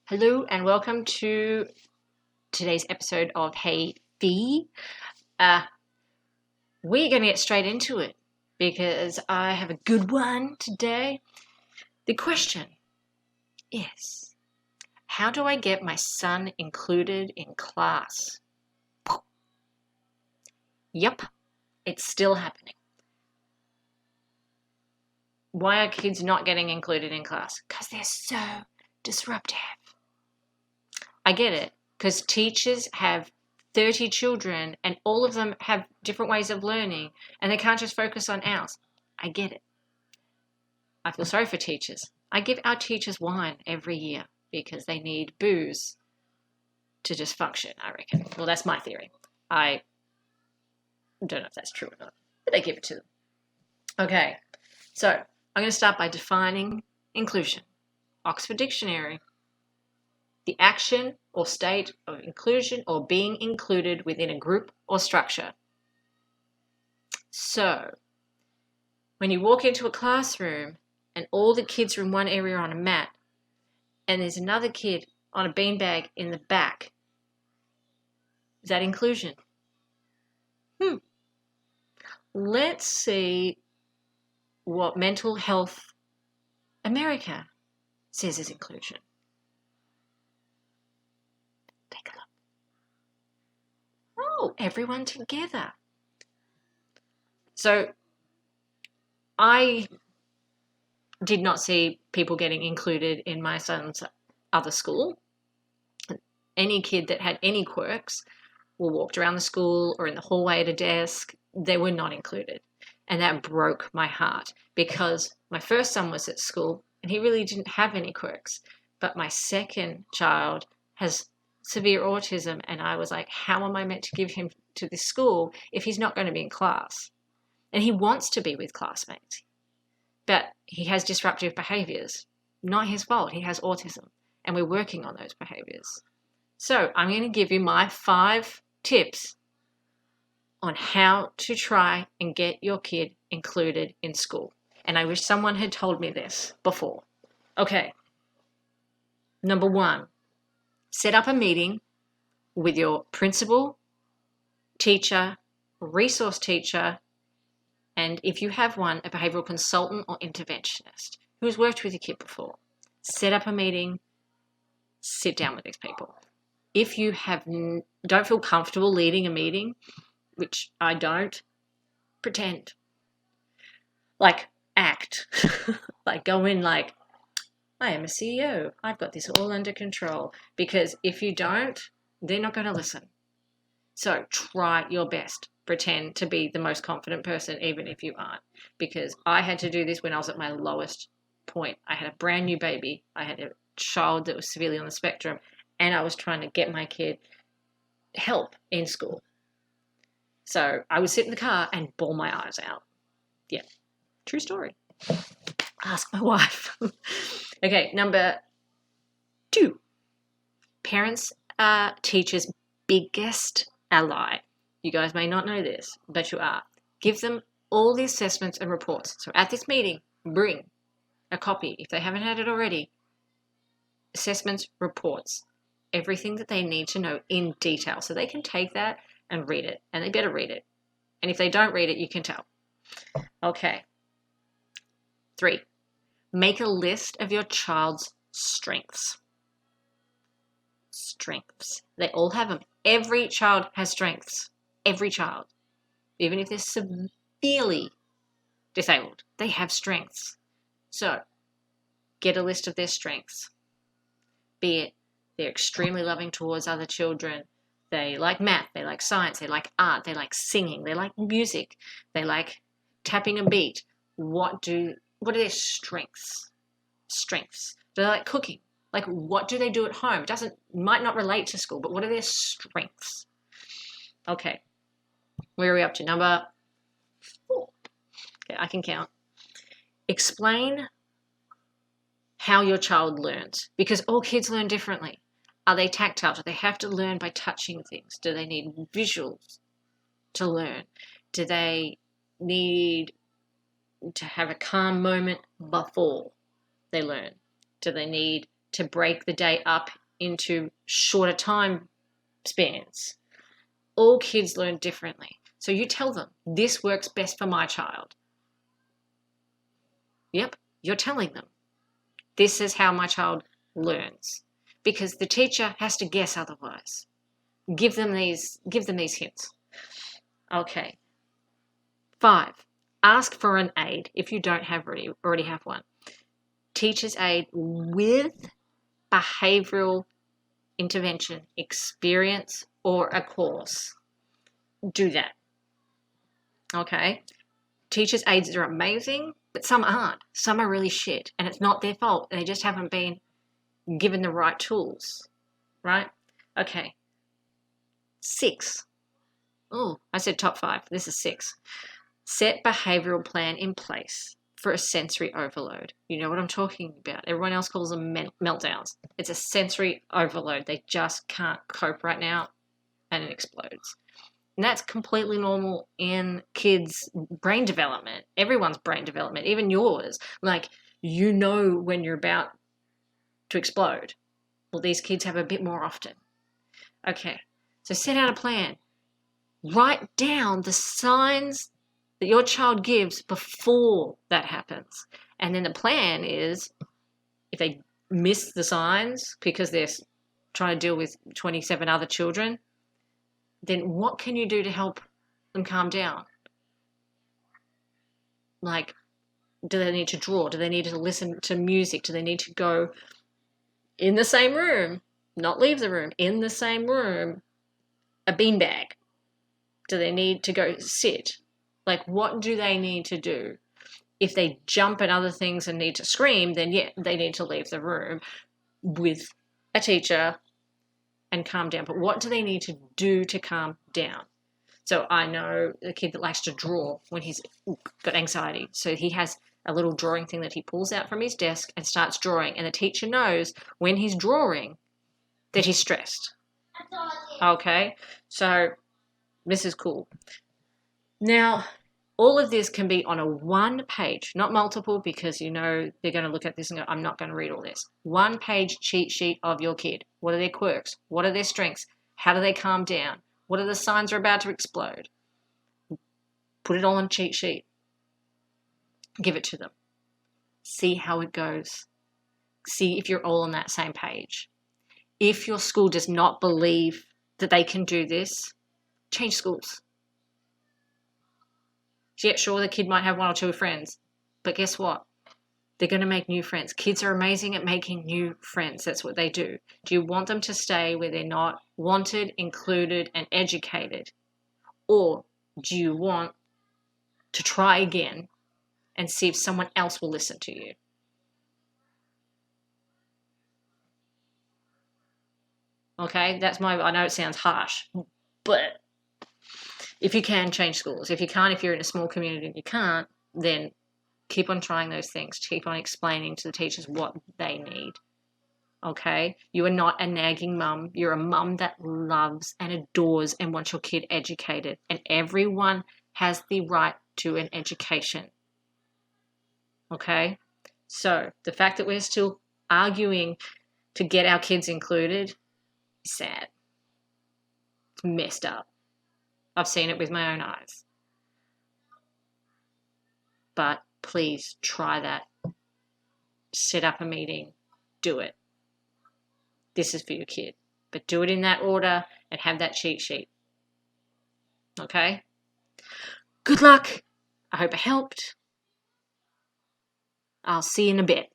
Hello and welcome to today's episode of Hey Fee. We're going to get straight into it because I have a good one today. The question is, how do I get my son included in class? Yep, it's still happening. Why are kids not getting included in class? Because they're so disruptive. I get it, because teachers have 30 children and all of them have different ways of learning and they can't just focus on ours. I get it. I feel sorry for teachers. I give our teachers wine every year because they need booze to just function, I reckon. Well, that's my theory. I don't know if that's true or not, but they give it to them. Okay, so I'm going to start by defining inclusion. Oxford Dictionary. The action or state of inclusion or being included within a group or structure. So, when you walk into a classroom and all the kids are in one area on a mat and there's another kid on a beanbag in the back, is that inclusion? Let's see what Mental Health America says is inclusion. Take a look. Oh, everyone together. So I did not see people getting included in my son's other school. Any kid that had any quirks or walked around the school or in the hallway at a desk, they were not included. And that broke my heart because my first son was at school and he really didn't have any quirks. But my second child has severe autism and I was like, how am I meant to give him to this school if he's not going to be in class? And he wants to be with classmates, but he has disruptive behaviors. Not his fault. He has autism and we're working on those behaviors. So I'm going to give you my 5 tips on how to try and get your kid included in school. And I wish someone had told me this before. Okay. Number 1, set up a meeting with your principal, teacher, resource teacher, and if you have one, a behavioral consultant or interventionist who's worked with your kid before. Set up a meeting, sit down with these people. If you don't feel comfortable leading a meeting, which I don't, pretend. Like, act. Like, go in like, I am a CEO. I've got this all under control. Because if you don't, they're not going to listen. So try your best. Pretend to be the most confident person, even if you aren't. Because I had to do this when I was at my lowest point. I had a brand new baby. I had a child that was severely on the spectrum. And I was trying to get my kid help in school. So I would sit in the car and bawl my eyes out. Yeah, true story. Ask my wife. Okay, number 2. Parents are teachers' biggest ally. You guys may not know this, but you are. Give them all the assessments and reports. So at this meeting, bring a copy, if they haven't had it already. Assessments, reports, everything that they need to know in detail. So they can take that and read it, and they better read it. And if they don't read it, you can tell. Okay. 3, make a list of your child's strengths. Strengths. They all have them. Every child has strengths. Every child. Even if they're severely disabled, they have strengths. So, get a list of their strengths. Be it they're extremely loving towards other children. They like math, they like science, they like art, they like singing, they like music, they like tapping a beat. What are their strengths? Strengths. Do they like cooking? Like, what do they do at home? Might not relate to school, but what are their strengths? Okay. Where are we up to? Number 4. Okay, I can count. Explain how your child learns, because all kids learn differently. Are they tactile? Do they have to learn by touching things? Do they need visuals to learn? Do they need to have a calm moment before they learn? Do they need to break the day up into shorter time spans. All kids learn differently. So you tell them, this works best for my child. Yep, you're telling them. This is how my child learns. Because the teacher has to guess otherwise. Give them these hints. Okay. 5, ask for an aide if you don't already have one. Teacher's aide with behavioral intervention experience or a course. Do that. Okay. Teachers' aides are amazing, but some aren't. Some are really shit, and it's not their fault. They just haven't been given the right tools, right? Okay. 6. Oh, I said top 5. This is 6. Set behavioral plan in place for a sensory overload. You know what I'm talking about. Everyone else calls them meltdowns. It's a sensory overload. They just can't cope right now, and it explodes. And that's completely normal in kids' brain development. Everyone's brain development, even yours. Like, you know when you're about to explode. Well, these kids have a bit more often. Okay, so set out a plan. Write down the signs that your child gives before that happens. And then the plan is, if they miss the signs because they're trying to deal with 27 other children, then what can you do to help them calm down? Like, do they need to draw? Do they need to listen to music? Do they need to go in the same room, not leave the room, in the same room, a beanbag? Do they need to go sit? Like, what do they need to do? If they jump at other things and need to scream, then yeah, they need to leave the room with a teacher and calm down. But what do they need to do to calm down? So I know the kid that likes to draw when he's got anxiety. So he has a little drawing thing that he pulls out from his desk and starts drawing. And the teacher knows when he's drawing that he's stressed. Okay, so this is cool. Now, all of this can be on a one page, not multiple, because you know they're going to look at this and go, I'm not going to read all this. One page cheat sheet of your kid. What are their quirks? What are their strengths? How do they calm down? What are the signs they're about to explode? Put it all on a cheat sheet. Give it to them. See how it goes. See if you're all on that same page. If your school does not believe that they can do this, change schools. Yeah, sure, the kid might have 1 or 2 friends, but guess what? They're going to make new friends. Kids are amazing at making new friends. That's what they do. Do you want them to stay where they're not wanted, included, and educated? Or do you want to try again and see if someone else will listen to you? Okay, I know it sounds harsh, but if you can, change schools. If you can't, if you're in a small community and you can't, then keep on trying those things. Keep on explaining to the teachers what they need. Okay? You are not a nagging mum. You're a mum that loves and adores and wants your kid educated. And everyone has the right to an education. Okay? So the fact that we're still arguing to get our kids included is sad. It's messed up. I've seen it with my own eyes. But please try that. Set up a meeting. Do it. This is for your kid. But do it in that order and have that cheat sheet. Okay? Good luck. I hope it helped. I'll see you in a bit.